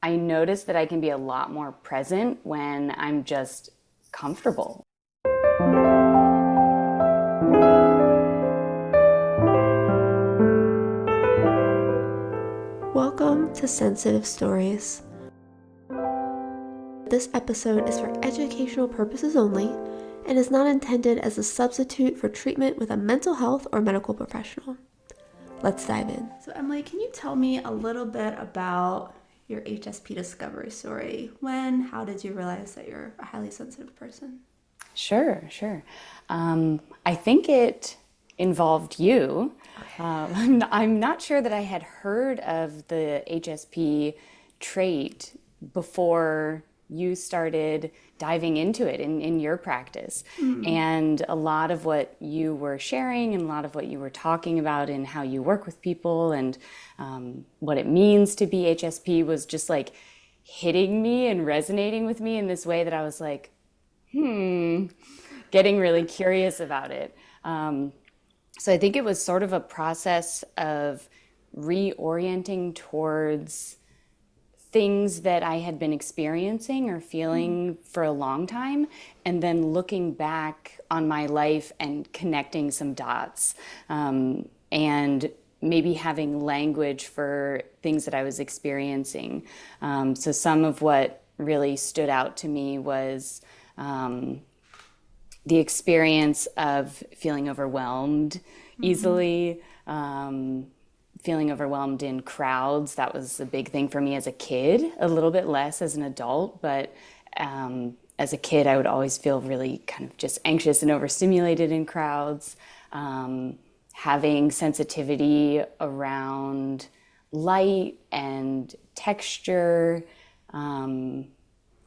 I notice that I can be a lot more present when I'm just comfortable. Welcome to Sensitive Stories. This episode is for educational purposes only and is not intended as a substitute for treatment with a mental health or medical professional. Let's dive in. So Emily, can you tell me a little bit about your HSP discovery story? How did you realize that you're a highly sensitive person? Sure. I think it involved you. I'm not sure that I had heard of the HSP trait before you started diving into it in your practice. And a lot of what you were sharing and a lot of what you were talking about in how you work with people and what it means to be HSP was just like hitting me and resonating with me in this way that I was like, getting really curious about it. So I think it was sort of a process of reorienting towards things that I had been experiencing or feeling for a long time, and then looking back on my life and connecting some dots, and maybe having language for things that I was experiencing. So some of what really stood out to me was the experience of feeling overwhelmed easily, feeling overwhelmed in crowds. That was a big thing for me as a kid, a little bit less as an adult, but as a kid, I would always feel really kind of just anxious and overstimulated in crowds. Having sensitivity around light and texture,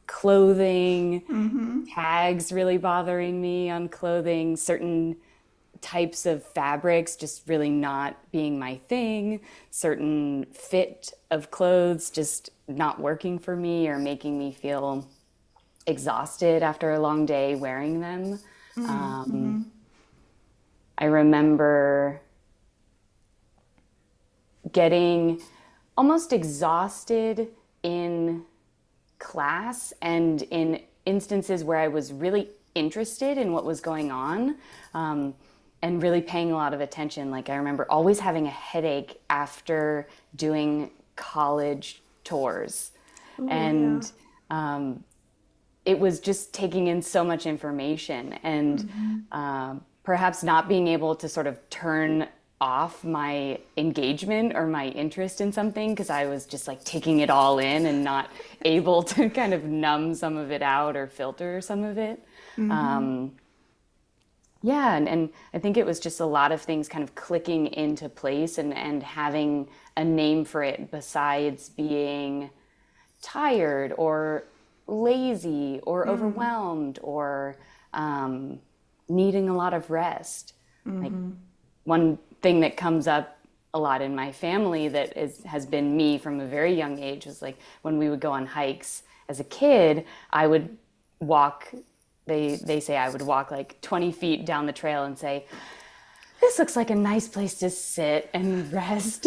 clothing, tags really bothering me on clothing, certain types of fabrics just really not being my thing, certain fit of clothes just not working for me or making me feel exhausted after a long day wearing them. I remember getting almost exhausted in class and in instances where I was really interested in what was going on, and really paying a lot of attention. Like I remember always having a headache after doing college tours. Ooh, And it was just taking in so much information and perhaps not being able to sort of turn off my engagement or my interest in something because I was just like taking it all in and not able to kind of numb some of it out or filter some of it. And I think it was just a lot of things kind of clicking into place and having a name for it besides being tired or lazy or overwhelmed or needing a lot of rest. Like one thing that comes up a lot in my family that has been me from a very young age was like when we would go on hikes as a kid, I would walk, they say I would walk like 20 feet down the trail and say, this looks like a nice place to sit and rest.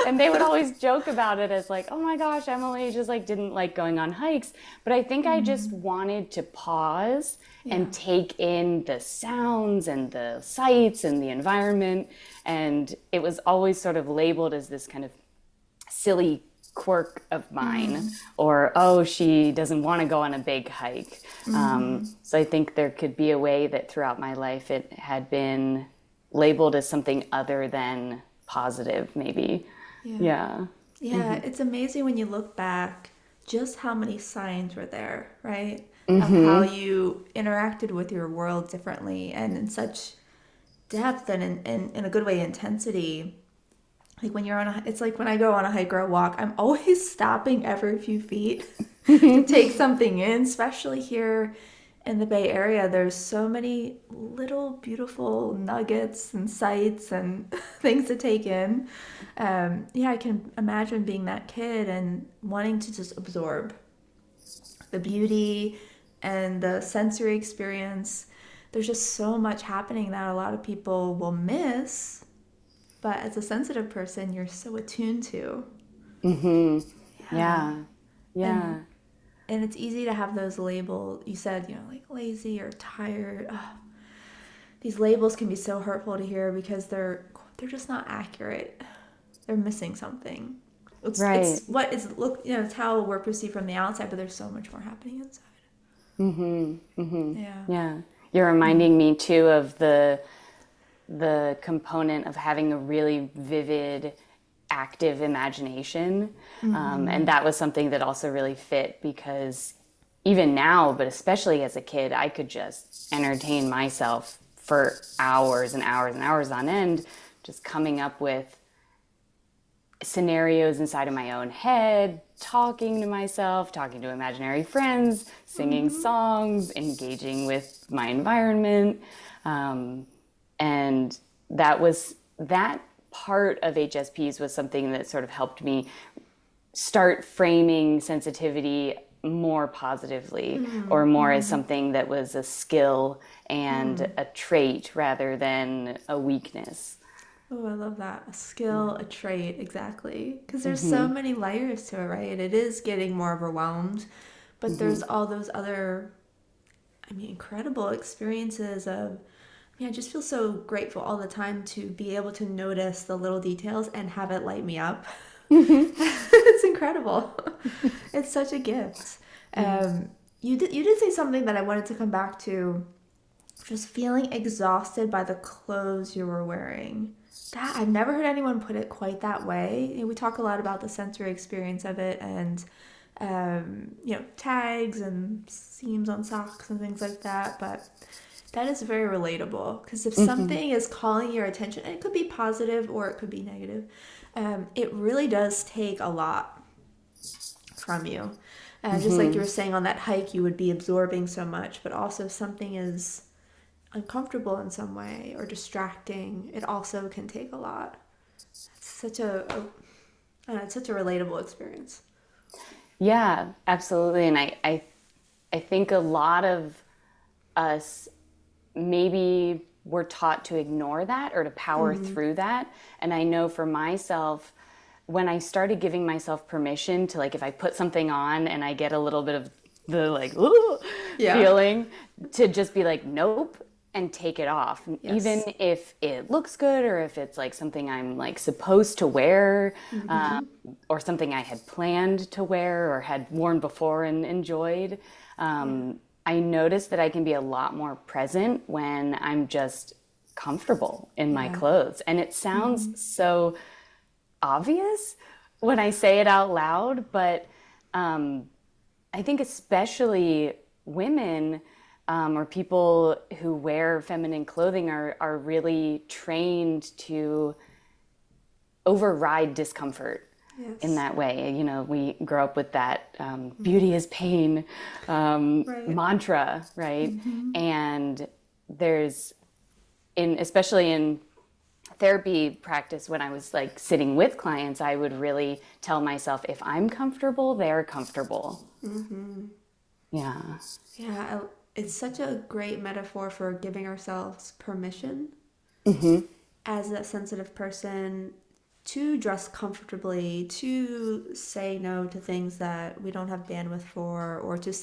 And they would always joke about it as like, oh my gosh, Emily just like didn't like going on hikes. But I think I just wanted to pause and take in the sounds and the sights and the environment. And it was always sort of labeled as this kind of silly quirk of mine, or oh, she doesn't want to go on a big hike. So I think there could be a way that throughout my life it had been labeled as something other than positive, maybe. Yeah. It's amazing when you look back just how many signs were there, right? Of how you interacted with your world differently and in such depth and in a good way, intensity. Like when you're it's like when I go on a hike or a walk, I'm always stopping every few feet to take something in, especially here in the Bay Area. There's so many little beautiful nuggets and sights and things to take in. I can imagine being that kid and wanting to just absorb the beauty and the sensory experience. There's just so much happening that a lot of people will miss. But as a sensitive person, you're so attuned to. Yeah. Yeah. And it's easy to have those labels. You said, like lazy or tired. Ugh. These labels can be so hurtful to hear because they're just not accurate. They're missing something. Right. It's what is look it's how we're perceived from the outside, but there's so much more happening inside. Yeah. Yeah. You're reminding me too of the component of having a really vivid, active imagination. And that was something that also really fit because even now, but especially as a kid, I could just entertain myself for hours and hours and hours on end, just coming up with scenarios inside of my own head, talking to myself, talking to imaginary friends, singing songs, engaging with my environment. And that part of HSPs was something that sort of helped me start framing sensitivity more positively or more as something that was a skill and a trait rather than a weakness. Oh, I love that. A skill, a trait, exactly. Because there's so many layers to it, right? It is getting more overwhelmed, but there's all those other, incredible experiences of, I just feel so grateful all the time to be able to notice the little details and have it light me up. It's incredible. It's such a gift. You did say something that I wanted to come back to, just feeling exhausted by the clothes you were wearing. That I've never heard anyone put it quite that way. We talk a lot about the sensory experience of it and tags and seams on socks and things like that, but that is very relatable because if something is calling your attention, and it could be positive or it could be negative, it really does take a lot from you. Just like you were saying on that hike, you would be absorbing so much, but also if something is uncomfortable in some way or distracting, it also can take a lot. It's such it's such a relatable experience. Yeah, absolutely. And I think a lot of us maybe were taught to ignore that or to power through that. And I know for myself, when I started giving myself permission to, like, if I put something on and I get a little bit of the like ooh, feeling, to just be like, nope, and take it off. Yes. Even if it looks good or if it's like something I'm like supposed to wear, or something I had planned to wear or had worn before and enjoyed. I noticed that I can be a lot more present when I'm just comfortable in my clothes. And it sounds so obvious when I say it out loud, but I think especially women or people who wear feminine clothing are really trained to override discomfort. Yes. In that way. We grow up with that beauty is pain mantra, right? And there's, especially in therapy practice, when I was like sitting with clients, I would really tell myself, if I'm comfortable, they're comfortable. Yeah. Yeah, it's such a great metaphor for giving ourselves permission as a sensitive person to dress comfortably, to say no to things that we don't have bandwidth for, or to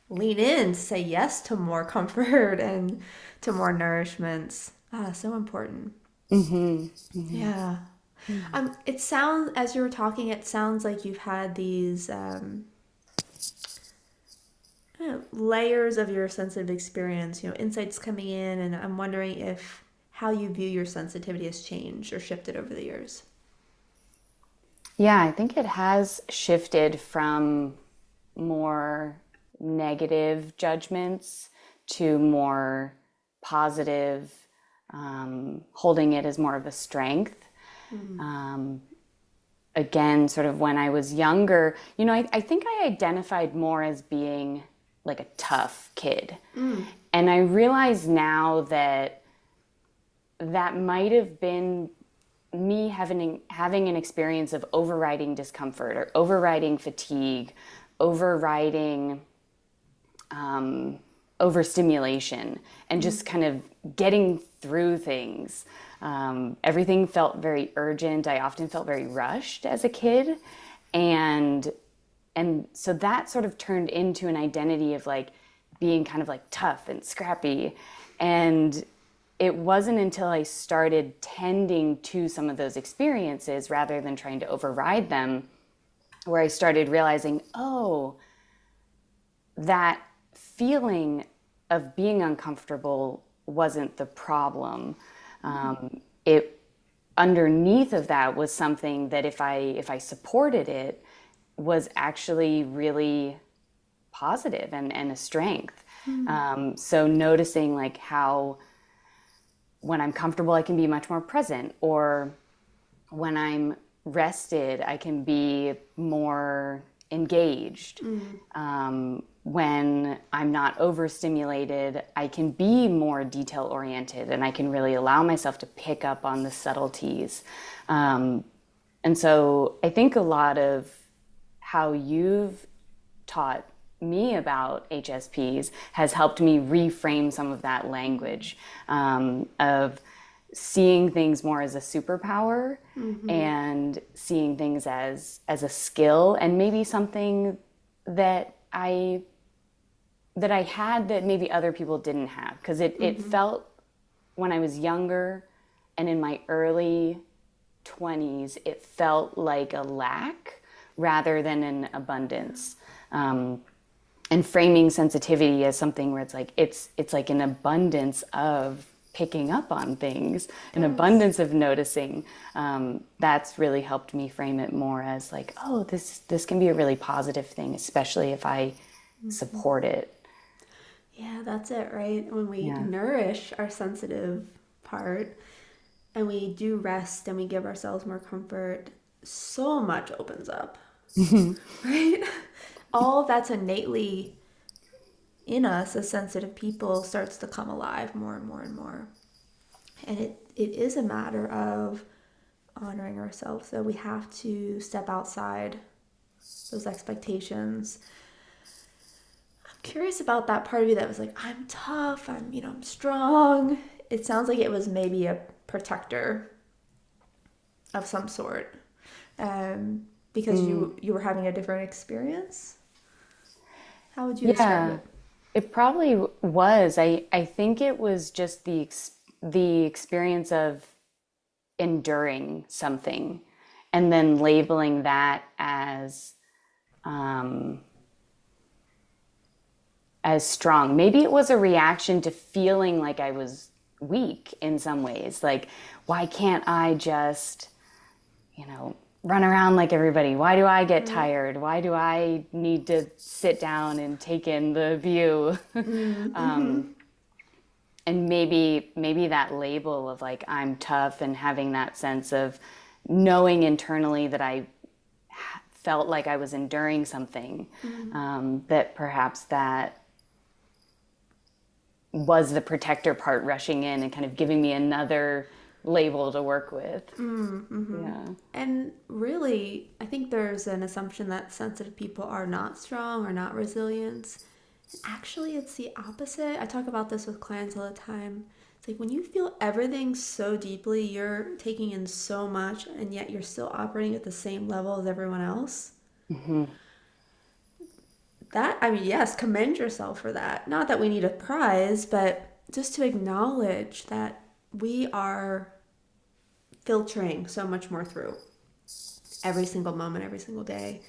lean in, to say yes to more comfort and to more nourishments. So important. Yeah. It sounds, as you were talking, it sounds like you've had these layers of your sensitive experience, insights coming in, and I'm wondering if how you view your sensitivity has changed or shifted over the years. Yeah, I think it has shifted from more negative judgments to more positive, holding it as more of a strength. Again, sort of when I was younger, I think I identified more as being like a tough kid. And I realize now that might have been me having an experience of overriding discomfort or overriding fatigue, overriding overstimulation, and just kind of getting through things. Everything felt very urgent. I often felt very rushed as a kid. And so that sort of turned into an identity of like being kind of like tough and scrappy. And it wasn't until I started tending to some of those experiences rather than trying to override them where I started realizing, oh, that feeling of being uncomfortable wasn't the problem. It underneath of that was something that if I supported it was actually really positive and a strength. So noticing like how when I'm comfortable I can be much more present, or when I'm rested I can be more engaged. When I'm not overstimulated, I can be more detail oriented and I can really allow myself to pick up on the subtleties. And so I think a lot of how you've taught me about HSPs has helped me reframe some of that language, of seeing things more as a superpower and seeing things as a skill and maybe something that I had that maybe other people didn't have. Because it felt when I was younger and in my early 20s, it felt like a lack rather than an abundance. And framing sensitivity as something where it's like an abundance of picking up on things, an abundance of noticing. That's really helped me frame it more as like, oh, this can be a really positive thing, especially if I support it. Yeah, that's it, right? When we Yeah. nourish our sensitive part and we do rest and we give ourselves more comfort, so much opens up, right? All that's innately in us as sensitive people starts to come alive more and more and more. And it is a matter of honoring ourselves. So we have to step outside those expectations. I'm curious about that part of you that was like, I'm tough, I'm strong. It sounds like it was maybe a protector of some sort, because you were having a different experience. How would you describe Yeah, it? it probably was. I think it was just the experience of enduring something and then labeling that as strong. Maybe it was a reaction to feeling like I was weak in some ways. Like, why can't I just, run around like everybody? Why do I get Right. tired? Why do I need to sit down and take in the view? Mm-hmm. And maybe that label of like I'm tough and having that sense of knowing internally that I felt like I was enduring something, that perhaps that was the protector part rushing in and kind of giving me another label to work with. Mm-hmm. Yeah. And really, I think there's an assumption that sensitive people are not strong or not resilient. Actually, it's the opposite. I talk about this with clients all the time. It's like when you feel everything so deeply, you're taking in so much, and yet you're still operating at the same level as everyone else. Yes, commend yourself for that. Not that we need a prize, but just to acknowledge that we are filtering so much more through every single moment, every single day,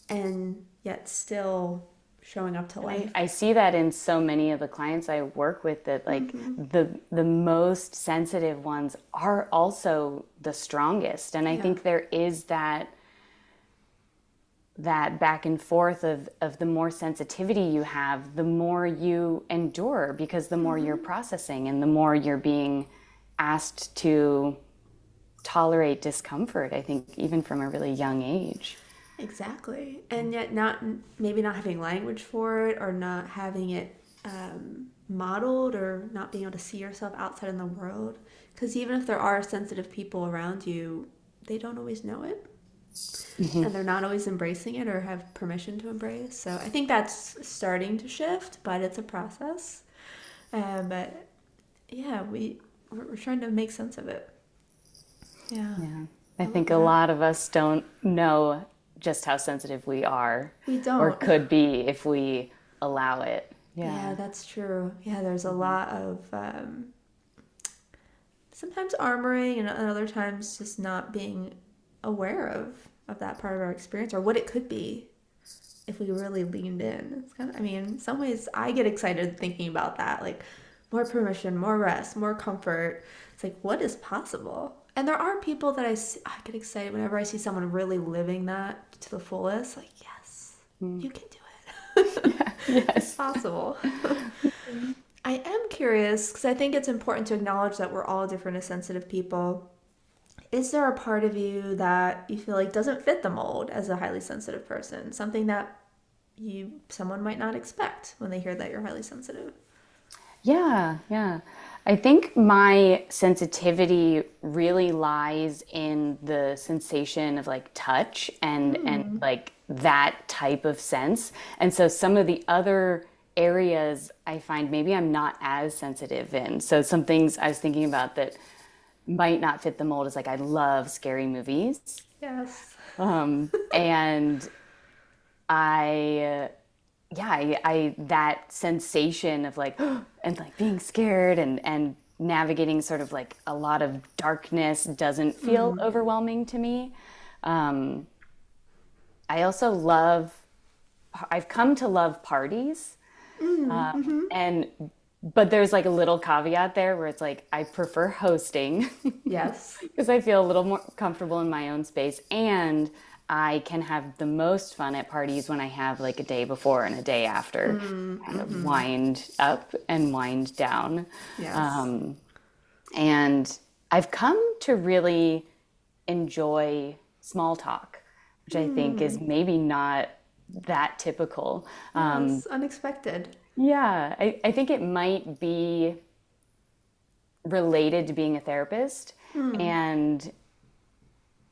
and yet still showing up to And I, life. I see that in so many of the clients I work with that like Mm-hmm. the most sensitive ones are also the strongest. And I Yeah. think there is that back and forth of the more sensitivity you have, the more you endure because the more you're Mm-hmm. processing and the more you're being asked to tolerate discomfort, I think, even from a really young age. Exactly. And yet not maybe not having language for it or not having it modeled or not being able to see yourself outside in the world. Because even if there are sensitive people around you, they don't always know it. And they're not always embracing it or have permission to embrace. So I think that's starting to shift, but it's a process. But yeah, we're trying to make sense of it. Yeah, Yeah. I I love think a that. lot of us don't know just how sensitive we are We or don't. could be if we allow it. Yeah, Yeah. that's true. Yeah, there's a Mhm. lot of sometimes armoring and other times just not being aware of that part of our experience or what it could be if we really leaned in. It's kind of, I mean, in some ways I get excited thinking about that, like more permission, more rest, more comfort. It's like what is possible? And there are people that I get excited whenever I see someone really living that to the fullest. Like, yes, Mm. you can do it. Yeah. It's Yes. possible. I am curious because I think it's important to acknowledge that we're all different as sensitive people. Is there a part of you that you feel like doesn't fit the mold as a highly sensitive person? Something that someone might not expect when they hear that you're highly sensitive? Yeah, yeah. I think my sensitivity really lies in the sensation of like touch and Hmm. like that type of sense. And so some of the other areas I find maybe I'm not as sensitive in. So some things I was thinking about that might not fit the mold is like I love scary movies. Yes. And I yeah, that sensation of like and like being scared and navigating sort of like a lot of darkness doesn't feel Mm. overwhelming to me. Um, I also love I've come to love parties. Mm. Hmm. And but there's like a little caveat there where it's like I prefer hosting Yes. because I feel a little more comfortable in my own space and I can have the most fun at parties when I have like a day before and a day after Mm. kind of Hmm. wind up and wind down. Yes. Um, and I've come to really enjoy small talk, which I think is Mm. maybe not that typical. Yes. Unexpected. Yeah, I think it might be related to being a therapist. Mm. And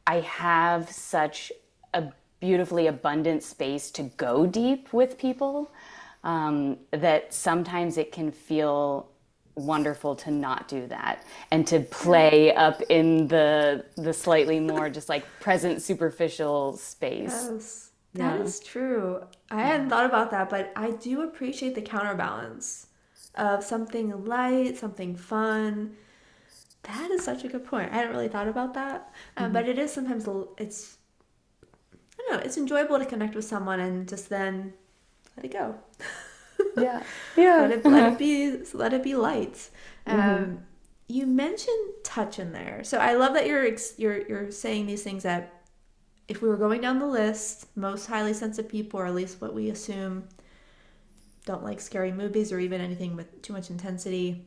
I have such a beautifully abundant space to go deep with people that sometimes it can feel wonderful to not do that and to Yeah. play up in the slightly more just like present superficial space. Yes, that Yeah. is true. I hadn't Yeah. thought about that, but I do appreciate the counterbalance of something light, something fun. That is such a good point. I hadn't really thought about that, Mhm. but it is sometimes it's I don't know. It's enjoyable to connect with someone and just then let it go. Yeah. Yeah. Let it be light. Hmm. Um, you mentioned touch in there, so I love that you're saying these things that if we were going down the list, most highly sensitive people, or at least what we assume, don't like scary movies or even anything with too much intensity,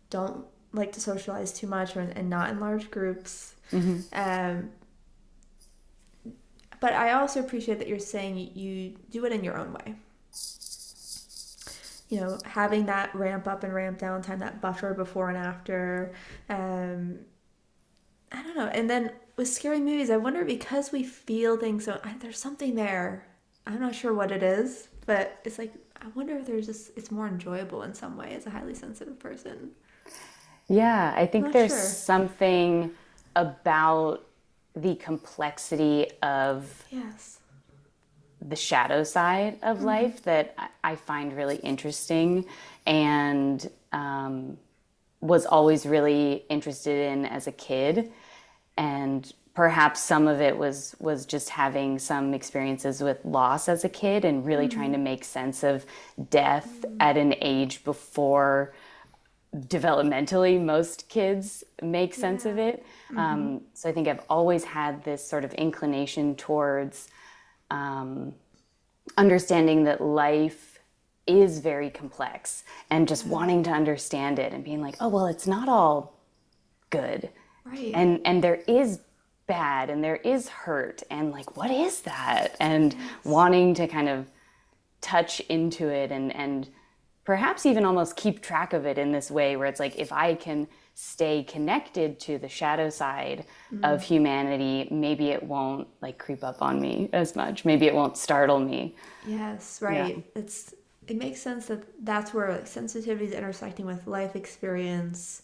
don't like to socialize too much and not in large groups. Hmm. Um, but I also appreciate that you're saying you do it in your own way. You know, having that ramp up and ramp down time, that buffer before and after. Um, I don't know. And then with scary movies, I wonder because we feel things, so there's something there. I'm not sure what it is, but it's like I wonder if there's just it's more enjoyable in some way as a highly sensitive person. Yeah, I I'm think not there's sure. something about the complexity of Yes. the shadow side of Mm-hmm. life that I find really interesting and was always really interested in as a kid. And perhaps some of it was just having some experiences with loss as a kid and really trying Mm-hmm. to make sense of death at an age before developmentally most kids make sense of Yeah. it. Mm-hmm. So I think I've always had this sort of inclination towards understanding that life is very complex and just Yeah. wanting to understand it and being like, oh, well, it's not all good. Right. And there is bad and there is hurt and like what is that? And Yes. wanting to kind of touch into it and perhaps even almost keep track of it in this way where it's like if I can stay connected to the shadow side Mm. of humanity, maybe it won't like creep up on me as much. Maybe it won't startle me. Yes. Yeah. Right. It makes sense that that's where like sensitivity is intersecting with life experience,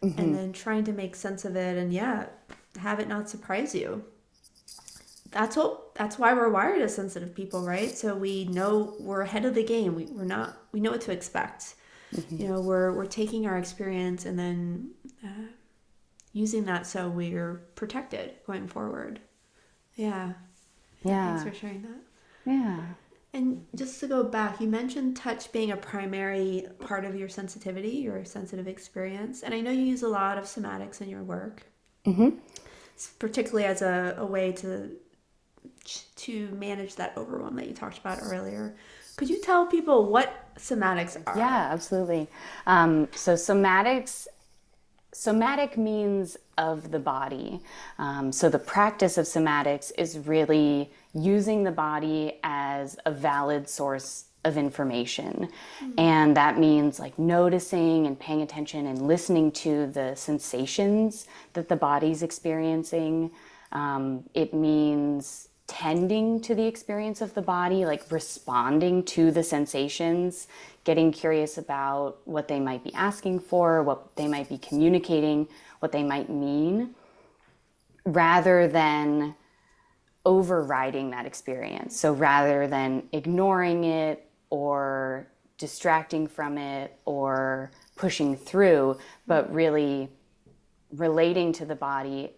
and Hmm. then trying to make sense of it, and yeah, have it not surprise you. that's why we're wired as sensitive people, right? So we know we're ahead of the game. We know what to expect. Hmm. You know, we're taking our experience and then using that so we're protected going forward. Yeah. Yeah, thanks Yeah. for sharing that. Yeah. And just to go back, you mentioned touch being a primary part of your sensitivity, your sensitive experience. And I know you use a lot of somatics in your work, Hmm. particularly as a way to manage that overwhelm that you talked about earlier. Could you tell people what somatics are? Yeah, absolutely. So somatic means of the body. So the practice of somatics is really using the body as a valid source of information. And that means like noticing and paying attention and listening to the sensations that the body's experiencing. It means tending to the experience of the body, like responding to the sensations, getting curious about what they might be asking for, what they might be communicating, what they might mean, rather than overriding that experience. So rather than ignoring it or distracting from it or pushing through, but really relating to the body,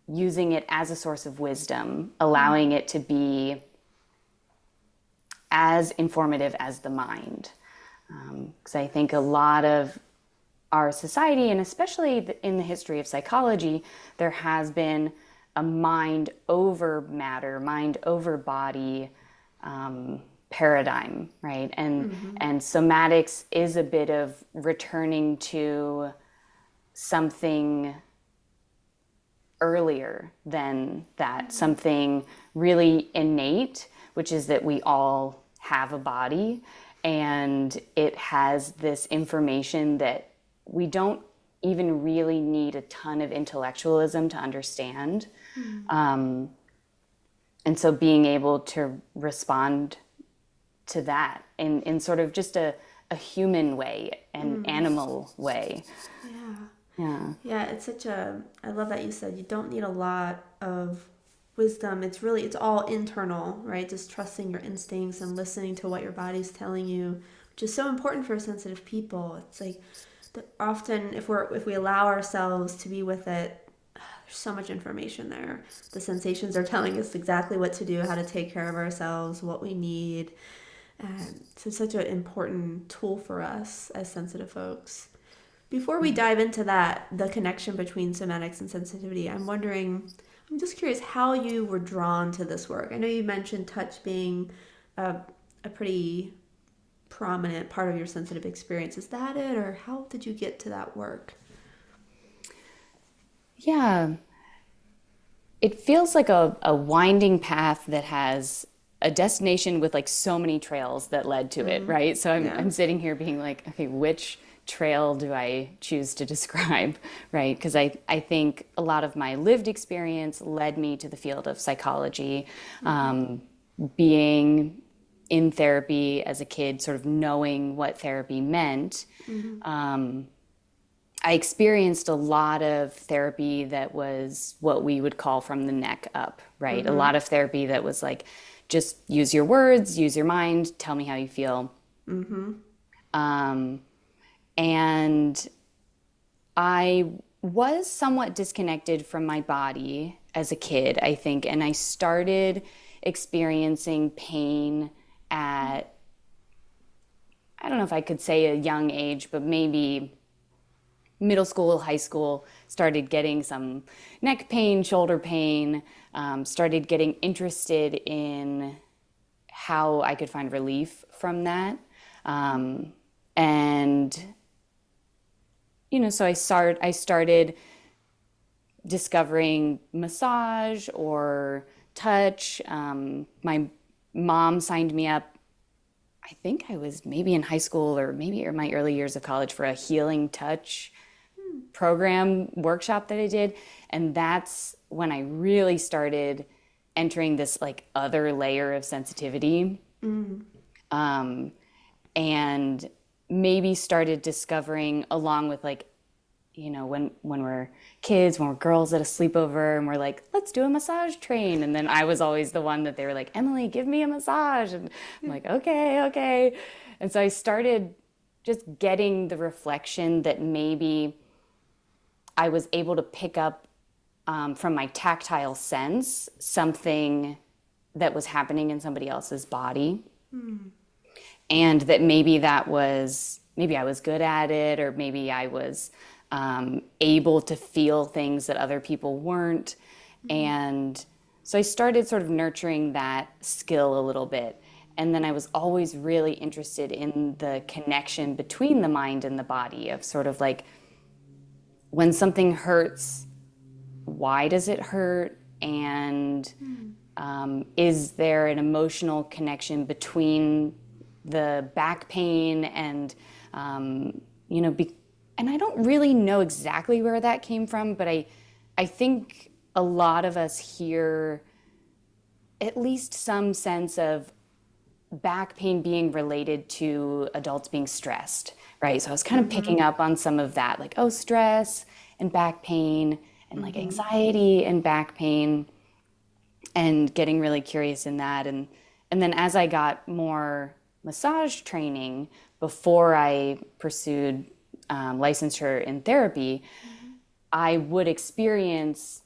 using it as a source of wisdom, allowing it to be as informative as the mind. Because I think a lot of our society, and especially in the history of psychology, there has been a mind over matter, mind over body paradigm, right? And somatics is a bit of returning to something earlier than that, something really innate, which is that we all have a body and it has this information that we don't even really need a ton of intellectualism to understand. And so being able to respond to that in sort of just a human way, an animal way. Yeah. Yeah. Yeah, it's such a, I love that you said you don't need a lot of wisdom. It's all internal, right? Just trusting your instincts and listening to what your body's telling you, which is so important for sensitive people. It's like often if we allow ourselves to be with it, there's so much information there. The sensations are telling us exactly what to do, how to take care of ourselves, what we need. And so it's such an important tool for us as sensitive folks. Before we dive into that, the connection between somatics and sensitivity, I'm just curious how you were drawn to this work. I know you mentioned touch being a pretty prominent part of your sensitive experience. Is that it, or how did you get to that work? Yeah. It feels like a winding path that has a destination with like so many trails that led to it, right? So Yeah. I'm sitting here being like, okay, which trail do I choose to describe, right? Because I think a lot of my lived experience led me to the field of psychology, being in therapy as a kid, sort of knowing what therapy meant. I experienced a lot of therapy that was what we would call from the neck up, right? A lot of therapy that was like, just use your words, use your mind, tell me how you feel. Um, and I was somewhat disconnected from my body as a kid, I think, and I started experiencing pain at, I don't know if I could say a young age, but maybe middle school, high school, started getting some neck pain, shoulder pain, started getting interested in how I could find relief from that. And, so I started discovering massage or touch. My mom signed me up. I think I was maybe in high school or maybe in my early years of college for a healing touch program workshop that I did. And that's when I really started entering this like other layer of sensitivity. And maybe started discovering along with like when we're kids, when we're girls at a sleepover and we're like, let's do a massage train. And then I was always the one that they were like, Emily, give me a massage. And I'm like, okay, okay. And so I started just getting the reflection that maybe I was able to pick up from my tactile sense something that was happening in somebody else's body. And that maybe I was good at it, or maybe I was able to feel things that other people weren't. And so I started sort of nurturing that skill a little bit. And then I was always really interested in the connection between the mind and the body, of sort of like, when something hurts, why does it hurt? And is there an emotional connection between the back pain and, and I don't really know exactly where that came from, but I think a lot of us hear at least some sense of back pain being related to adults being stressed, right? So I was kind of picking up on some of that, like, oh, stress and back pain and like anxiety and back pain, and getting really curious in that. And then as I got more massage training before I pursued licensure in therapy, I would experience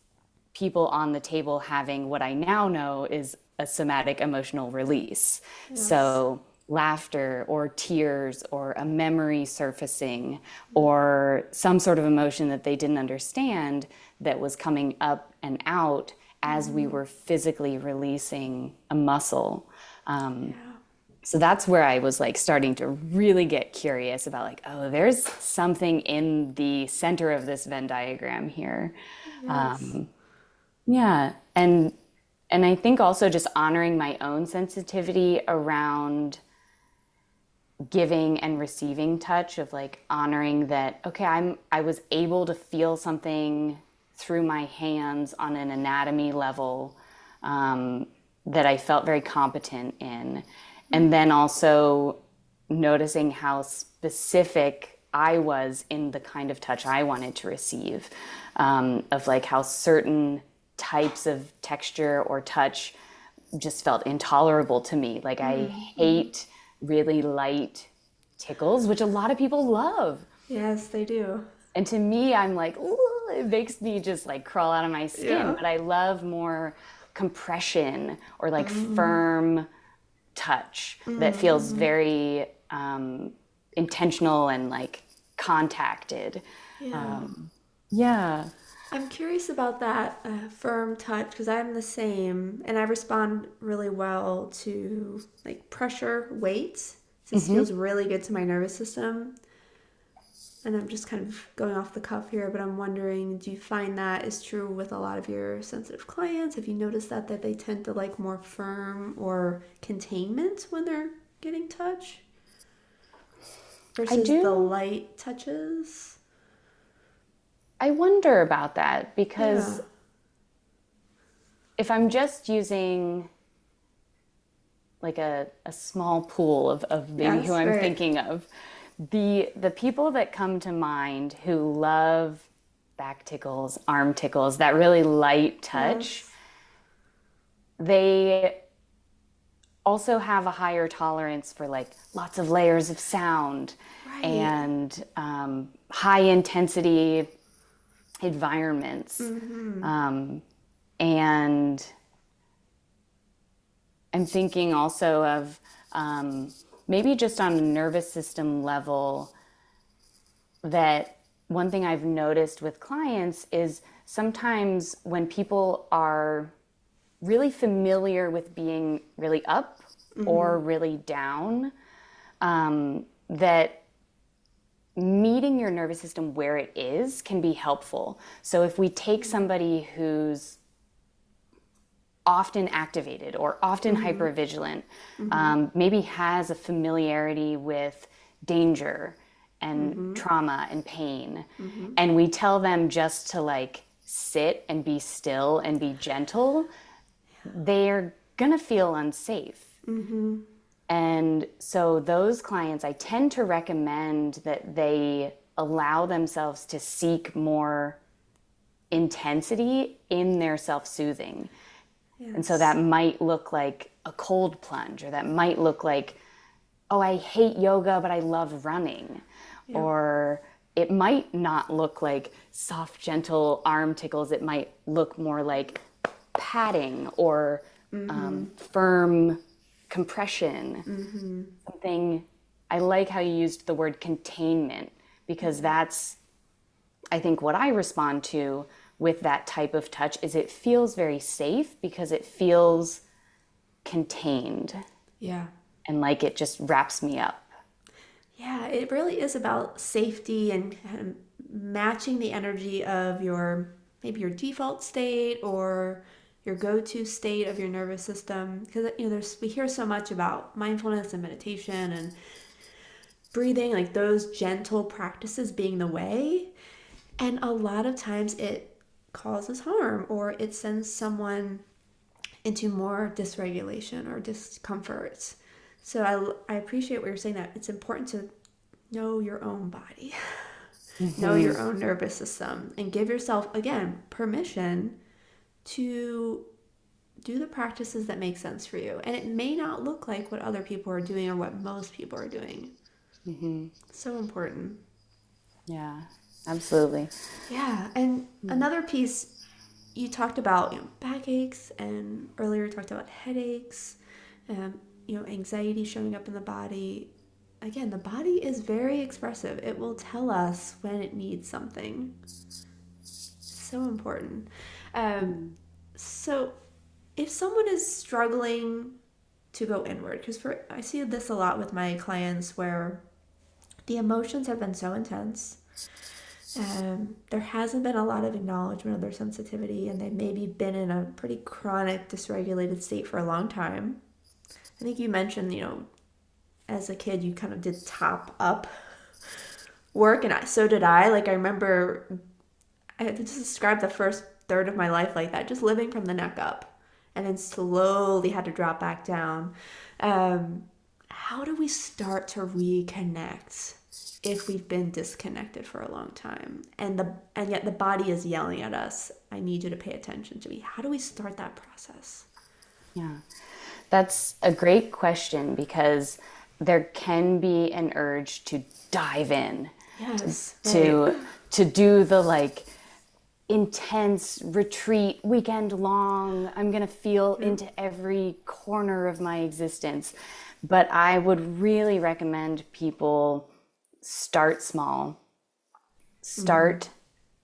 people on the table having what I now know is a somatic emotional release. Yes. So laughter or tears or a memory surfacing or some sort of emotion that they didn't understand that was coming up and out as we were physically releasing a muscle. So that's where I was like starting to really get curious about like, oh, there's something in the center of this Venn diagram here. Yes. Yeah. And I think also just honoring my own sensitivity around giving and receiving touch, of like honoring that, okay, I was able to feel something through my hands on an anatomy level that I felt very competent in. And then also noticing how specific I was in the kind of touch I wanted to receive, of like how certain types of texture or touch just felt intolerable to me. Like I hate really light tickles, which a lot of people love. Yes, they do. And to me, I'm like, ooh, it makes me just like crawl out of my skin. Yeah. But I love more compression or like firm touch that feels very intentional and like contacted. Yeah. Yeah. I'm curious about that firm touch because I'm the same and I respond really well to like pressure, weight. This feels really good to my nervous system. And I'm just kind of going off the cuff here, but I'm wondering, do you find that is true with a lot of your sensitive clients? Have you noticed that they tend to like more firm or containment when they're getting touch I versus the do. light touches? I wonder about that Yeah. because if I'm just using like a small pool of maybe who Yes, I'm right. thinking of, the people that come to mind who love back tickles, arm tickles, that really light touch, Yes. they also have a higher tolerance for like lots of layers of sound Right. and high intensity environments. And I'm thinking also of maybe just on a nervous system level, that one thing I've noticed with clients is sometimes when people are really familiar with being really up or really down, that meeting your nervous system where it is can be helpful. So if we take somebody who's often activated or often hypervigilant, maybe has a familiarity with danger and trauma and pain, and we tell them just to like sit and be still and be gentle, they're gonna feel unsafe. And so those clients, I tend to recommend that they allow themselves to seek more intensity in their self-soothing. And so that Yes. might look like a cold plunge, or that might look like, oh, I hate yoga, but I love running. Yeah. Or it might not look like soft, gentle arm tickles. It might look more like patting or firm compression. Something, I like how you used the word containment, because that's, I think, what I respond to with that type of touch is it feels very safe because it feels contained Yeah. and like it just wraps me up. Yeah, it really is about safety and kind of matching the energy of your maybe your default state or your go-to state of your nervous system, because there's we hear so much about mindfulness and meditation and breathing, like those gentle practices being the way, and a lot of times it causes harm or it sends someone into more dysregulation or discomfort. So I appreciate what you're saying, that it's important to know your own body, know your own nervous system, and give yourself, again, permission to do the practices that make sense for you. And it may not look like what other people are doing or what most people are doing. So important. Yeah, absolutely. Yeah. And another piece, you talked about backaches, and earlier you talked about headaches, anxiety showing up in the body. Again, the body is very expressive. It will tell us when it needs something. So important. Um, so, if someone is struggling to go inward, because I see this a lot with my clients where the emotions have been so intense. There hasn't been a lot of acknowledgement of their sensitivity, and they've maybe been in a pretty chronic, dysregulated state for a long time. I think you mentioned, as a kid, you kind of did top up work, and so did I. Like, I remember I had to just describe the first third of my life like that, just living from the neck up, and then slowly had to drop back down. How do we start to reconnect if we've been disconnected for a long time, and yet the body is yelling at us, I need you to pay attention to me? How do we start that process? Yeah, that's a great question, because there can be an urge to dive in, Yes, right. to to do the like intense retreat weekend long. I'm going to feel Yeah. into every corner of my existence. But I would really recommend people start small. Start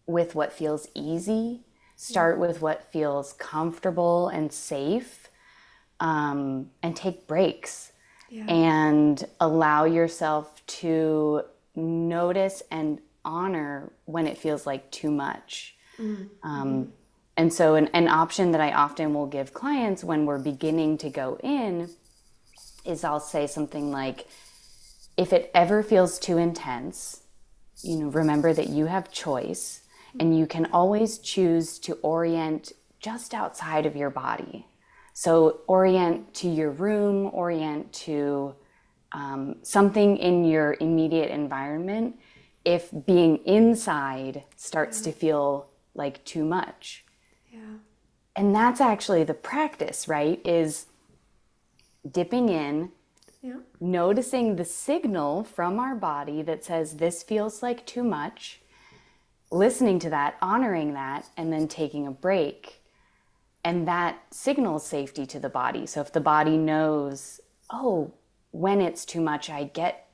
with what feels easy. Yeah. Start with what feels comfortable and safe, and take breaks Yeah. and allow yourself to notice and honor when it feels like too much. And so an option that I often will give clients when we're beginning to go in is I'll say something like, if it ever feels too intense, remember that you have choice, and you can always choose to orient just outside of your body. So orient to your room, orient to something in your immediate environment if being inside starts to feel like too much. Yeah. And that's actually the practice, right? Is dipping in, Yeah. noticing the signal from our body that says this feels like too much, listening to that, honoring that, and then taking a break. And that signals safety to the body. So if the body knows, oh, when it's too much, I get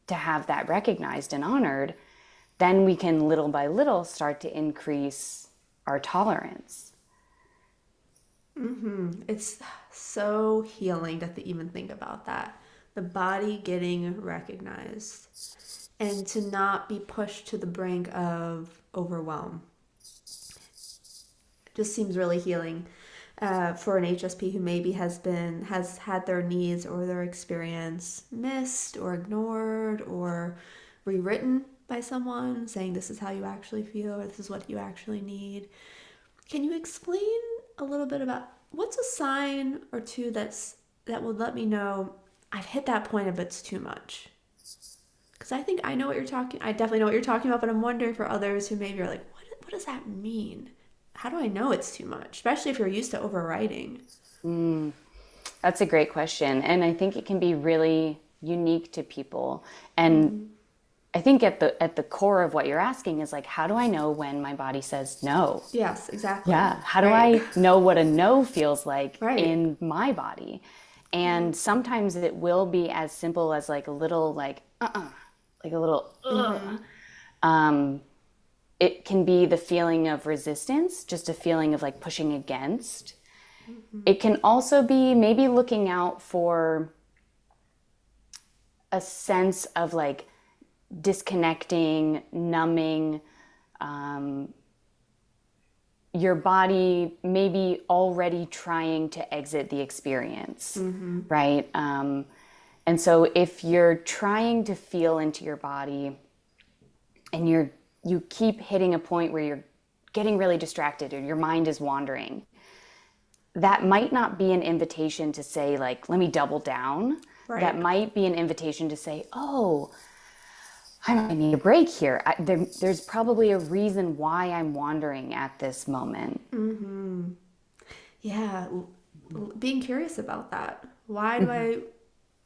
to have that recognized and honored, then we can little by little start to increase our tolerance. It's so healing to even think about that. The body getting recognized and to not be pushed to the brink of overwhelm. Just seems really healing for an HSP who maybe has had their needs or their experience missed or ignored or rewritten by someone saying this is how you actually feel or this is what you actually need. Can you explain a little bit about what's a sign or two that will let me know I've hit that point if it's too much? Because I think I definitely know what you're talking about, but I'm wondering for others who maybe are like, what does that mean? How do I know it's too much? Especially if you're used to overriding. That's a great question. And I think it can be really unique to people. And Mm-hmm. I think at the core of what you're asking is like, how do I know when my body says no? Yes, exactly. Yeah. How do Right. I know what a no feels like Right. in my body? Yeah. And sometimes it will be as simple as like a little like a little Mm-hmm. it can be the feeling of resistance, just a feeling of like pushing against. Mm-hmm. It can also be maybe looking out for a sense of like disconnecting, numbing, your body maybe already trying to exit the experience, Mm-hmm. right? And so if you're trying to feel into your body and you keep hitting a point where you're getting really distracted or your mind is wandering, that might not be an invitation to say like, let me double down. That Right. might be an invitation to say, oh, I might need a break here. There's probably a reason why I'm wandering at this moment. Mm-hmm. Yeah. Being curious about that. Why do I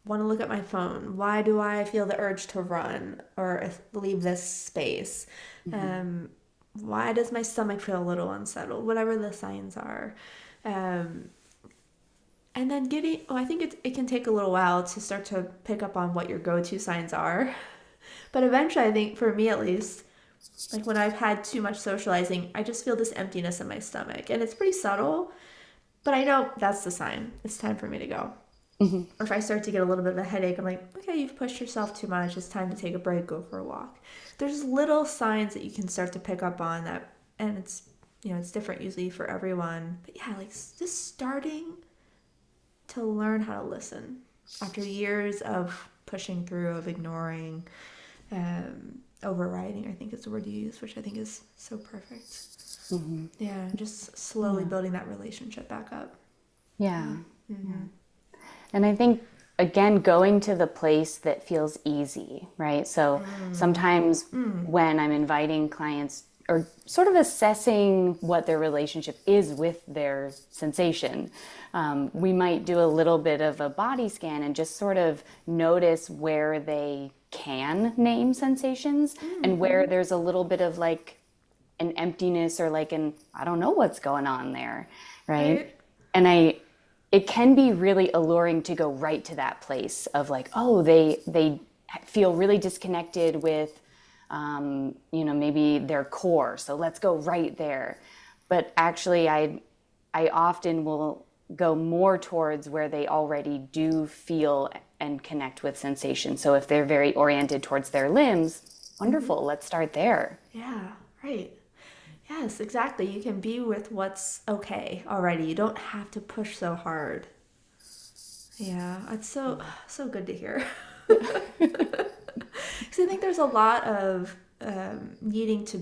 want to look at my phone? Why do I feel the urge to run or leave this space? Um, why does my stomach feel a little unsettled? Whatever the signs are. Um, and then I think it can take a little while to start to pick up on what your go to signs are. But eventually, I think for me at least, like when I've had too much socializing, I just feel this emptiness in my stomach. And it's pretty subtle, but I know that's the sign. It's time for me to go. Or if I start to get a little bit of a headache, I'm like, okay, you've pushed yourself too much. It's time to take a break, go for a walk. There's little signs that you can start to pick up on that, and it's different usually for everyone. But yeah, like just starting to learn how to listen after years of pushing through, of ignoring, overriding, I think is the word you use, which I think is so perfect. Yeah, and just slowly Yeah. building that relationship back up. Yeah. Mm-hmm. And I think, again, going to the place that feels easy, right? So sometimes when I'm inviting clients or sort of assessing what their relationship is with their sensation, we might do a little bit of a body scan and just sort of notice where they can name sensations and where there's a little bit of like an emptiness or like I don't know what's going on there, right? Right? And it can be really alluring to go right to that place of like, oh, they feel really disconnected with, maybe their core. So let's go right there. But actually, I often will go more towards where they already do feel and connect with sensation. So if they're very oriented towards their limbs, wonderful. Let's start there. Yeah, right. Yes, exactly. You can be with what's okay already. You don't have to push so hard. Yeah, it's so good to hear. Because I think there's a lot of needing to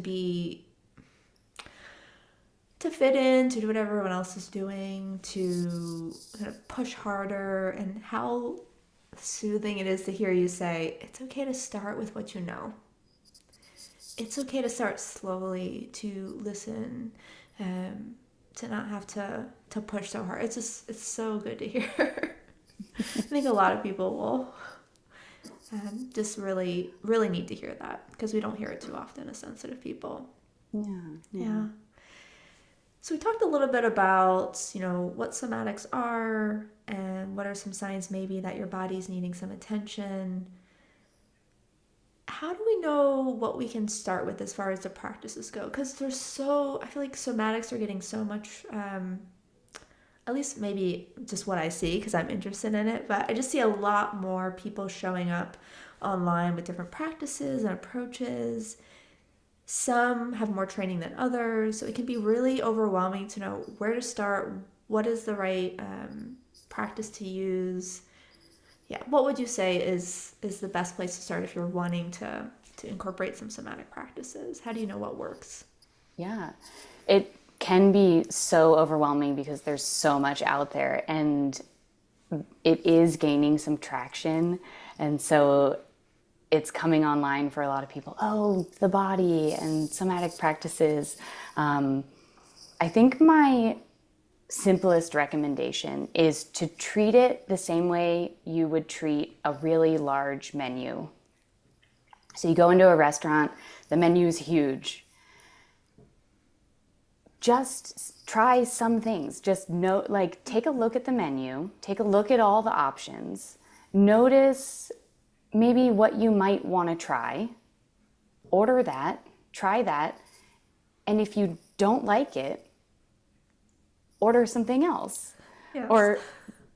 fit in, to do what everyone else is doing, to kind of push harder, and how soothing it is to hear you say, it's okay to start with what you know. It's okay to start slowly, to listen, um, to not have to push so hard. It's so good to hear. I think a lot of people will just really really need to hear that because we don't hear it too often as sensitive people. Yeah, yeah. Yeah. So we talked a little bit about what somatics are and what are some signs maybe that your body's needing some attention. How do we know what we can start with as far as the practices go? Because I feel like somatics are getting so much, at least maybe just what I see because I'm interested in it, but I just see a lot more people showing up online with different practices and approaches. Some have more training than others, so it can be really overwhelming to know where to start, what is the right practice to use. Yeah, what would you say is the best place to start if you're wanting to incorporate some somatic practices? How do you know what works? Yeah. It can be so overwhelming because there's so much out there and it is gaining some traction. And so it's coming online for a lot of people. Oh, the body and somatic practices. I think my simplest recommendation is to treat it the same way you would treat a really large menu. So you go into a restaurant, the menu is huge. Just try some things. Just note, like, take a look at the menu, take a look at all the options, notice maybe what you might want to try, order that, try that, and if you don't like it, order something else. Yes. Or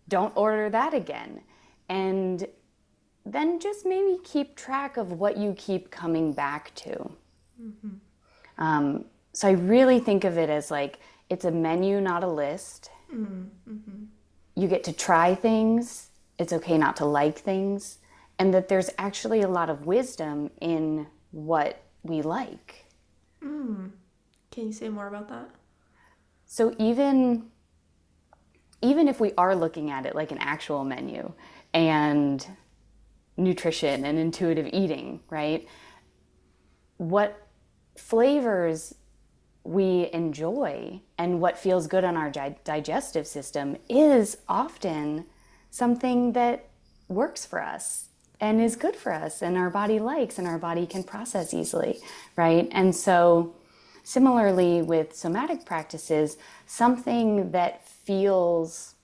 don't order that again. And then just maybe keep track of what you keep coming back to. So I really think of it as like it's a menu, not a list. You get to try things. It's okay not to like things. And that there's actually a lot of wisdom in what we like. Can you say more about that? So even if we are looking at it like an actual menu and nutrition and intuitive eating, right? What flavors we enjoy and what feels good on our digestive system is often something that works for us and is good for us and our body likes and our body can process easily, right? And so similarly with somatic practices, something that feels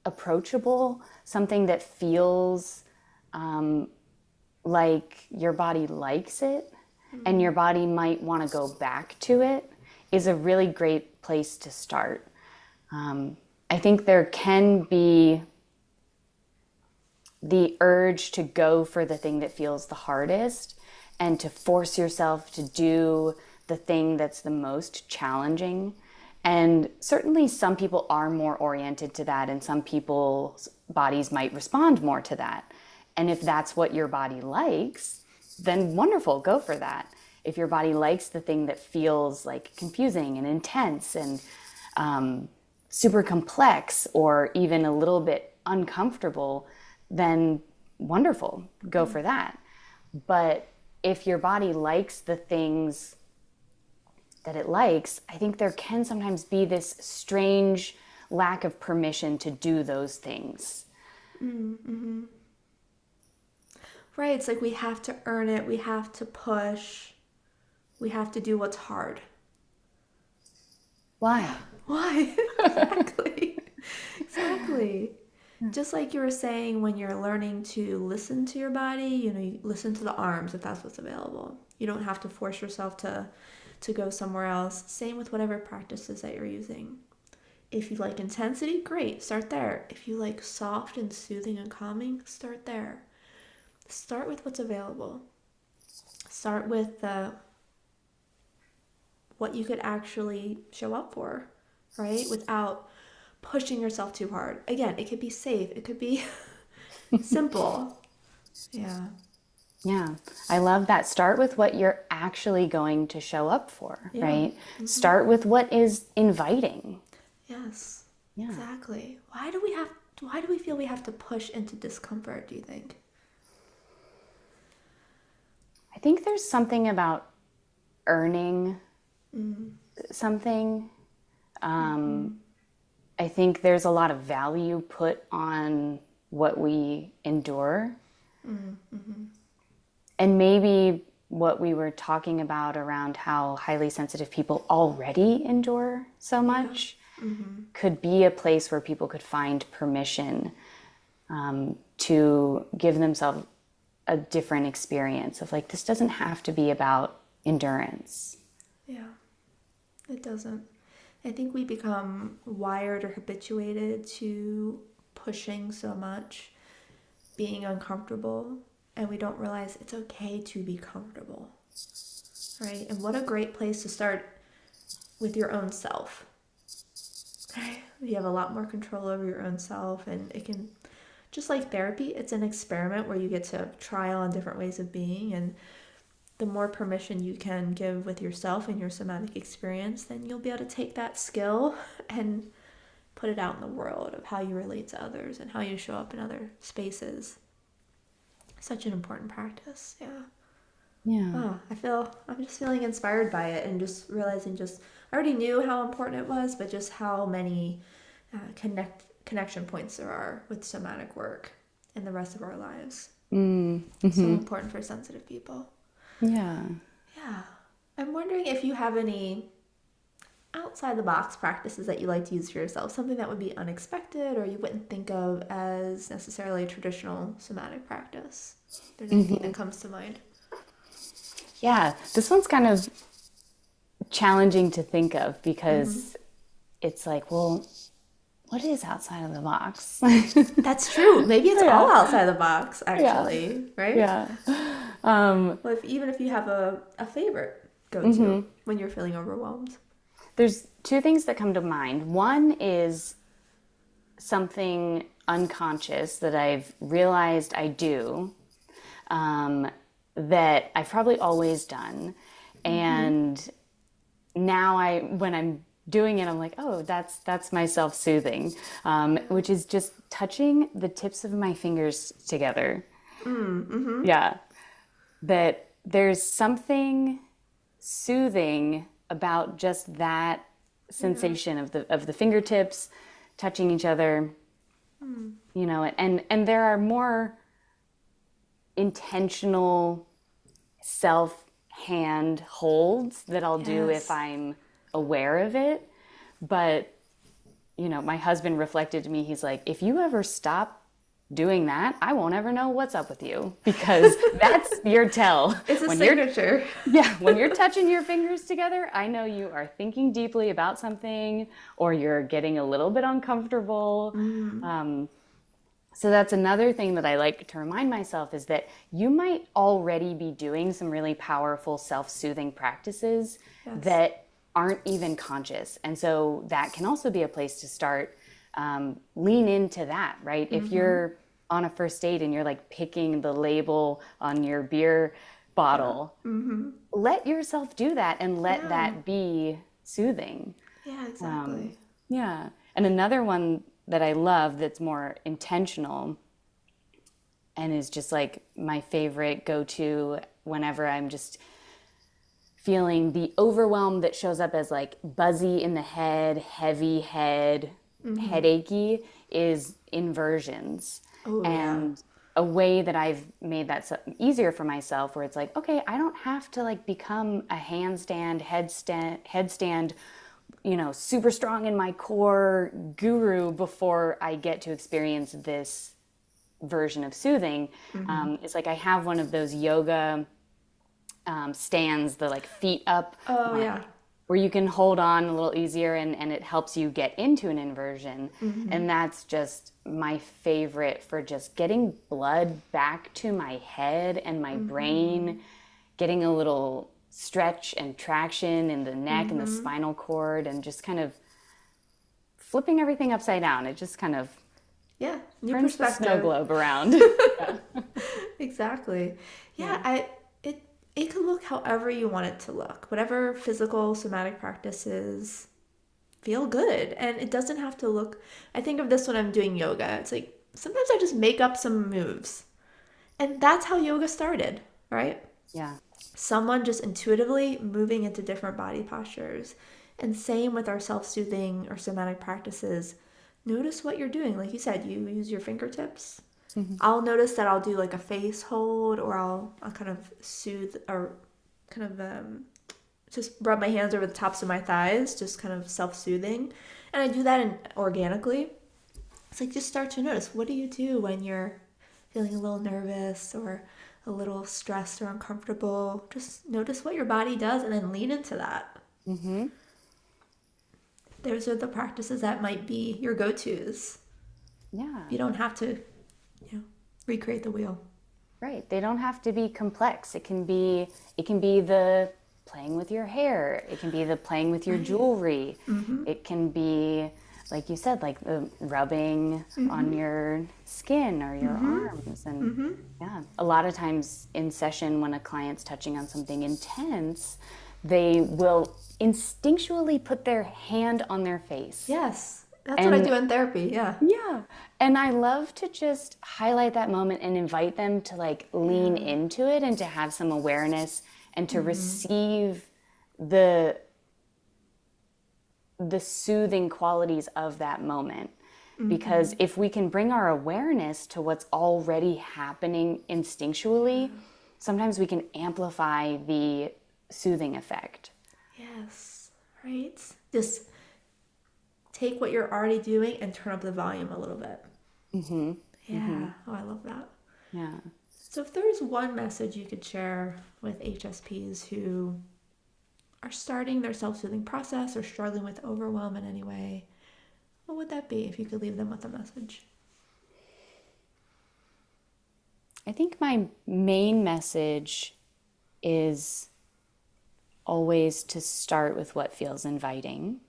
approachable, something that feels like your body likes it and your body might want to go back to it is a really great place to start. I think there can be the urge to go for the thing that feels the hardest and to force yourself to do the thing that's the most challenging. And certainly some people are more oriented to that and some people's bodies might respond more to that. And if that's what your body likes, then wonderful, go for that. If your body likes the thing that feels like confusing and intense and super complex or even a little bit uncomfortable, then wonderful, go for that. But if your body likes the things that it likes, I think there can sometimes be this strange lack of permission to do those things. Right. It's like we have to earn it, we have to push, we have to do what's hard. Why? Why? Exactly. Exactly. Just like you were saying, when you're learning to listen to your body, you listen to the arms if that's what's available. You don't have to force yourself to go somewhere else. Same with whatever practices that you're using. If you like intensity, great, start there. If you like soft and soothing and calming, start there. Start with what's available. Start with what you could actually show up for, right? Without pushing yourself too hard. Again, it could be safe, it could be simple. Yeah. Yeah, I love that. Start with what you're actually going to show up for, Yeah. right? Start with what is inviting. Yes. Yeah. Exactly. Why do we feel we have to push into discomfort, do you think? I think there's something about earning something. I think there's a lot of value put on what we endure. And maybe what we were talking about around how highly sensitive people already endure so much could be a place where people could find permission to give themselves a different experience of like, this doesn't have to be about endurance. Yeah. It doesn't. I think we become wired or habituated to pushing so much, being uncomfortable, and we don't realize it's okay to be comfortable, right? And what a great place to start with your own self. You have a lot more control over your own self, and it can, just like therapy, it's an experiment where you get to try on different ways of being, and the more permission you can give with yourself and your somatic experience, then you'll be able to take that skill and put it out in the world of how you relate to others and how you show up in other spaces. Such an important practice. Yeah. Yeah. Oh, I'm just feeling inspired by it and just realizing I already knew how important it was, but just how many connection points there are with somatic work in the rest of our lives. So Mm-hmm. important for sensitive people. Yeah. Yeah. I'm wondering if you have any outside the box practices that you like to use for yourself, something that would be unexpected or you wouldn't think of as necessarily a traditional somatic practice. If there's anything that comes to mind. Yeah. This one's kind of challenging to think of Mm-hmm. because it's like, well, what is outside of the box? That's true. Maybe it's all Yeah. outside the box, Yeah. actually, right? Yeah. Um, Well, even if you have a favorite go to when you're feeling overwhelmed. there's two things that come to mind. One is something unconscious that I've realized I do, um, that I've probably always done. Mm-hmm. And now when I'm doing it, I'm like, oh, that's my self-soothing, Yeah. which is just touching the tips of my fingers together. Mm-hmm. Yeah, that there's something soothing about just that Yeah. sensation of the fingertips touching each other, Mm. and there are more intentional self hand holds that I'll do if Yes. I'm aware of it. But, my husband reflected to me, he's like, if you ever stop doing that, I won't ever know what's up with you because that's your tell. It's a When you're signature. Yeah, when you're touching your fingers together, I know you are thinking deeply about something or you're getting a little bit uncomfortable. Mm. Um, so that's another thing that I like to remind myself is that you might already be doing some really powerful self-soothing practices Yes. that aren't even conscious. And so that can also be a place to start. Lean into that, right? If Mm-hmm. you're on a first date and you're like picking the label on your beer Yeah. bottle, Mm-hmm. let yourself do that and let Yeah. that be soothing. Yeah, Um, exactly. yeah. And another one that I love that's more intentional and is just like my favorite go to whenever I'm just feeling the overwhelm that shows up as like buzzy in the head, heavy head, Mm-hmm. headachy is inversions. Oh, yeah. And a way that I've made that easier for myself where it's like, okay, I don't have to like become a headstand, super strong in my core guru before I get to experience this version of soothing. Mm-hmm. It's like I have one of those yoga stands, the like feet up Oh, one, yeah. where you can hold on a little easier and it helps you get into an inversion. Mm-hmm. And that's just my favorite for just getting blood back to my head and my Mm-hmm. brain, getting a little stretch and traction in the neck and the Mm-hmm. spinal cord and just kind of flipping everything upside down. It just kind of Yeah. New turns the snow perspective. globe around. Yeah. Exactly. Yeah, Yeah. it could look however you want it to look. Whatever physical somatic practices feel good. And it doesn't have to look I think of this when I'm doing yoga. It's like sometimes I just make up some moves. And that's how yoga started, right? Yeah. Someone just intuitively moving into different body postures. And same with our self-soothing or somatic practices. Notice what you're doing. Like you said, you use your fingertips. I'll notice that I'll do like a face hold or I'll kind of soothe or kind of just rub my hands over the tops of my thighs, just kind of self-soothing. And I do that organically. It's like just start to notice, what do you do when you're feeling a little nervous or a little stressed or uncomfortable? Just notice what your body does and then lean into that. Mm-hmm. Those are the practices that might be your go-tos. Yeah. You don't have to, recreate the wheel. Right. They don't have to be complex. It can be the playing with your hair. It can be the playing with your Right. jewelry. Mm-hmm. It can be like you said, like the rubbing on Mm-hmm. your skin or your Mm-hmm. arms. And Mm-hmm. yeah, a lot of times in session when a client's touching on something intense, they will instinctually put their hand on their face. Yes. That's what I And do in therapy. Yeah. yeah, and I love to just highlight that moment and invite them to like lean Yeah. into it and to have some awareness and to receive the the soothing qualities of that moment. Because if we can bring our awareness to what's already happening instinctually, sometimes we can amplify the soothing effect. Yes. Right. Just take what you're already doing and turn up the volume a little bit. Yeah. Oh, I love that. Yeah. So, if there's one message you could share with HSPs who are starting their self soothing process or struggling with overwhelm in any way, what would that be if you could leave them with a message? I think my main message is always to start with what feels inviting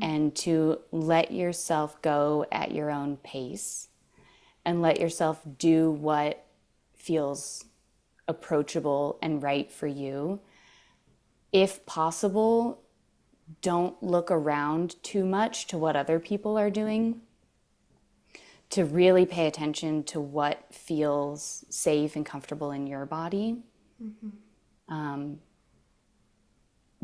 and to let yourself go at your own pace and let yourself do what feels approachable and right for you. If possible, don't look around too much to what other people are doing, to really pay attention to what feels safe and comfortable in your body.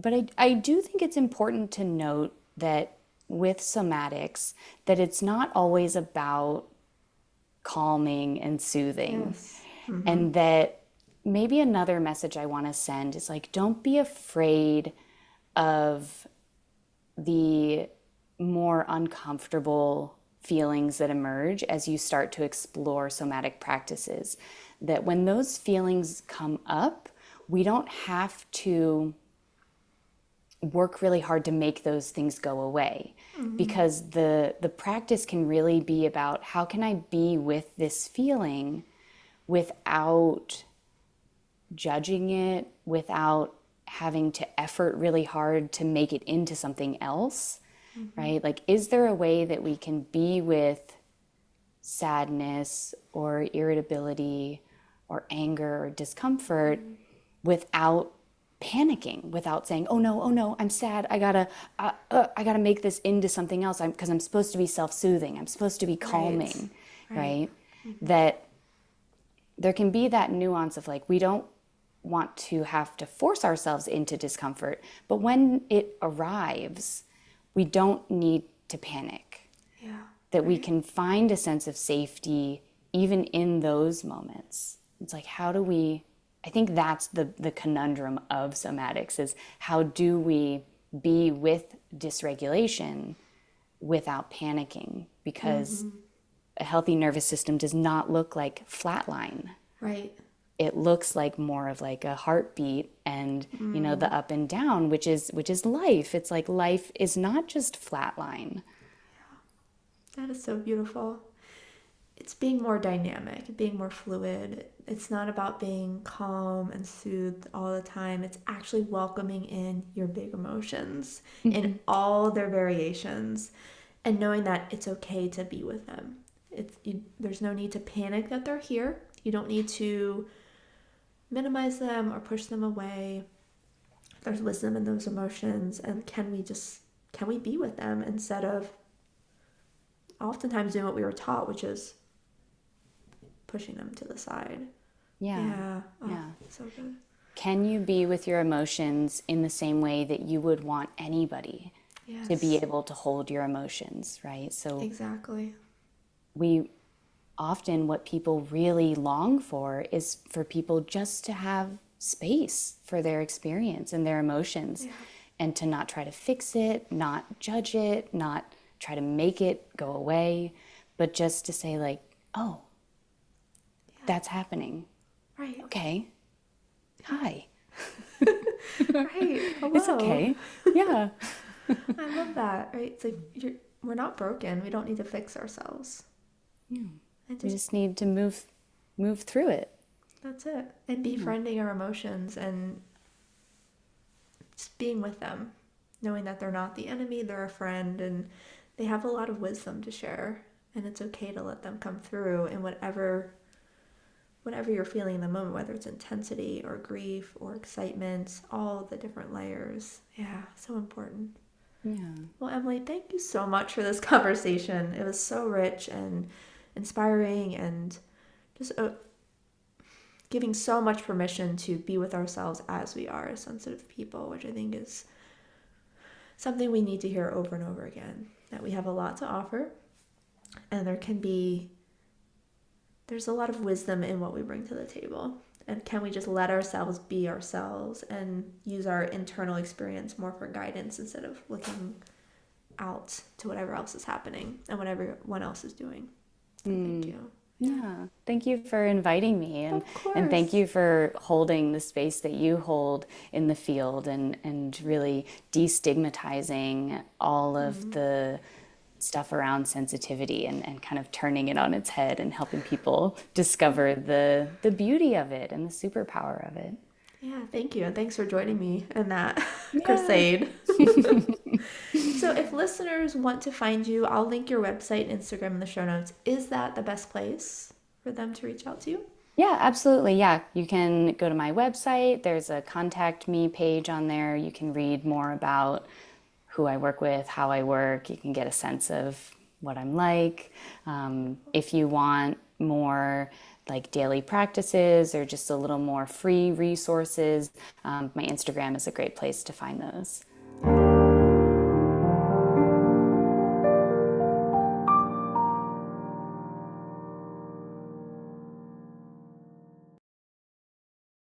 But I do think it's important to note that with somatics, that it's not always about calming and soothing. Yes. And that maybe another message I want to send is like, don't be afraid of the more uncomfortable feelings that emerge as you start to explore somatic practices. That when those feelings come up, we don't have to work really hard to make those things go away, because the practice can really be about how can I be with this feeling without judging it, without having to effort really hard to make it into something else, right? Like, is there a way that we can be with sadness or irritability or anger or discomfort without panicking, without saying, oh no, I'm sad, I gotta make this into something else, because I'm supposed to be self-soothing, I'm supposed to be Right. calming, Right. right? That there can be that nuance of like, we don't want to have to force ourselves into discomfort, but when it arrives, we don't need to panic. Yeah. That we Right. can find a sense of safety even in those moments. It's like, how do we, I think that's the conundrum of somatics, is how do we be with dysregulation without panicking? Because a healthy nervous system does not look like flatline. Right. It looks like more of like a heartbeat and the up and down, which is life. It's like life is not just flatline. That is so beautiful. It's being more dynamic, being more fluid. It's not about being calm and soothed all the time. It's actually welcoming in your big emotions in all their variations and knowing that it's okay to be with them. There's no need to panic that they're here. You don't need to minimize them or push them away. There's wisdom in those emotions, and can we be with them instead of oftentimes doing what we were taught, which is pushing them to the side. Yeah. Yeah. Oh, Yeah. so good. Can you be with your emotions in the same way that you would want anybody to be Yes. able to hold your emotions, right? So Exactly. we often, what people really long for is for people just to have space for their experience and their emotions, Yeah. and to not try to fix it, not judge it, not try to make it go away, but just to say like, oh, Yeah. that's happening. Right. Okay. Hi. Right. It's Hello. okay. Yeah. I love that. Right. It's like we're not broken. We don't need to fix ourselves. And We just just need to move through it. that's it. And befriending our emotions and just being with them, knowing that they're not the enemy, they're a friend, and they have a lot of wisdom to share. And it's okay to let them come through in whatever you're feeling in the moment, whether it's intensity or grief or excitement, all the different layers. Yeah, so important. Yeah. Well, Emily, thank you so much for this conversation. It was so rich and inspiring and just giving so much permission to be with ourselves as we are as sensitive people, which I think is something we need to hear over and over again. That we have a lot to offer, and there's a lot of wisdom in what we bring to the table. And can we just let ourselves be ourselves and use our internal experience more for guidance instead of looking out to whatever else is happening and what everyone else is doing? So thank you. Yeah. Thank you for inviting me, Of and thank course. you for holding the space that you hold in the field, and really destigmatizing all of the stuff around sensitivity, and kind of turning it on its head and helping people discover the beauty of it and the superpower of it. Yeah, thank you. And thanks for joining me in that Yeah. crusade. So, if listeners want to find you, I'll link your website, Instagram in the show notes. Is that the best place for them to reach out to you? Yeah, absolutely. Yeah, you can go to my website. There's a contact me page on there. You can read more about who I work with, how I work. You can get a sense of what I'm like. If you want more like daily practices or just a little more free resources, my Instagram is a great place to find those.